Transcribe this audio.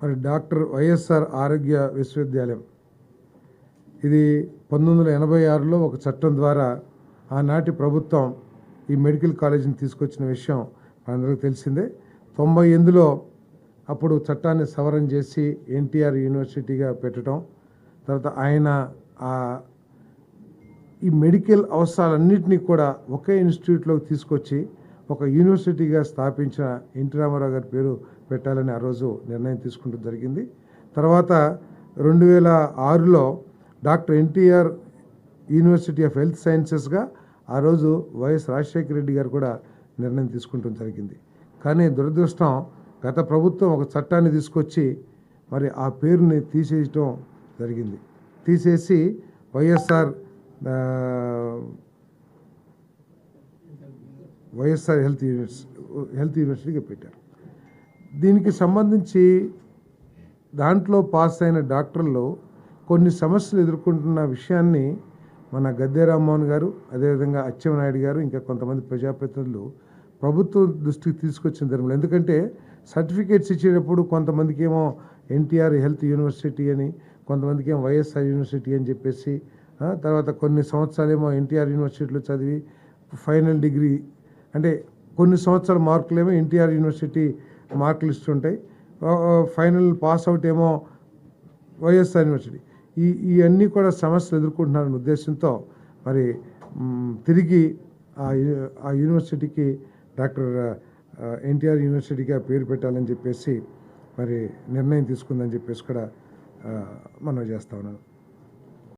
మరి doctor YSR ఆరోగ్య విశ్వవిద్యాలయం ఇది 1986లో ఒక చట్టం ద్వారా ఆనాటి ప్రభుత్వం ఈ మెడికల్ కాలేజీని తీసుకొచ్చిన విషయం మనందరికీ తెలిసిందే. 98లో అప్పుడు చట్టాన్ని సవరణ చేసి ఎన్టీఆర్ యూనివర్సిటీగా పెట్టడం, తర్వాత ఆయన ఈ మెడికల్ అవసరాలన్నింటినీ కూడా ఒకే ఇన్స్టిట్యూట్లోకి తీసుకొచ్చి ఒక యూనివర్సిటీగా స్థాపించిన ఎన్టీ రామారావు గారి పేరు పెట్టాలని ఆ రోజు నిర్ణయం తీసుకుంటూ జరిగింది. తర్వాత 2006లో doctor NTR university of health సైన్సెస్గా ఆ రోజు వైఎస్ రాజశేఖర రెడ్డి గారు కూడా నిర్ణయం తీసుకుంటూ జరిగింది. కానీ దురదృష్టం, గత ప్రభుత్వం ఒక చట్టాన్ని తీసుకొచ్చి మరి ఆ పేరుని తీసేయటం జరిగింది. తీసేసి వైఎస్ఆర్ హెల్త్ యూనివర్సిటీగా పెట్టారు. దీనికి సంబంధించి దాంట్లో పాస్ అయిన డాక్టర్లు కొన్ని సమస్యలు ఎదుర్కొంటున్న విషయాన్ని మన గద్దె రామ్మోహన్ గారు, అదేవిధంగా అచ్చెన్నాయుడు గారు, ఇంకా కొంతమంది ప్రజాప్రతినిధులు ప్రభుత్వం దృష్టికి తీసుకొచ్చిన ధర్మంలో. ఎందుకంటే సర్టిఫికేట్స్ ఇచ్చేటప్పుడు కొంతమందికి ఏమో ఎన్టీఆర్ హెల్త్ యూనివర్సిటీ అని, కొంతమందికి ఏమో వైఎస్ఆర్ యూనివర్సిటీ అని చెప్పేసి, తర్వాత కొన్ని సంవత్సరాలేమో ఎన్టీఆర్ యూనివర్సిటీలో చదివి ఫైనల్ డిగ్రీ అంటే కొన్ని సంవత్సరాల మార్కులేమో ఎన్టీఆర్ యూనివర్సిటీ మార్కులు ఇస్తుంటాయి, ఫైనల్ పాస్ అవుట్ ఏమో వైఎస్ఆర్ యూనివర్సిటీ. ఇవన్నీ కూడా సమస్యలు ఎదుర్కొంటున్నారనే ఉద్దేశంతో మరి తిరిగి ఆ యూనివర్సిటీకి డాక్టర్ ఎన్టీఆర్ యూనివర్సిటీగా పేరు పెట్టాలని చెప్పేసి మరి నిర్ణయం తీసుకుందని చెప్పేసి కూడా మనం చేస్తా ఉన్నాను.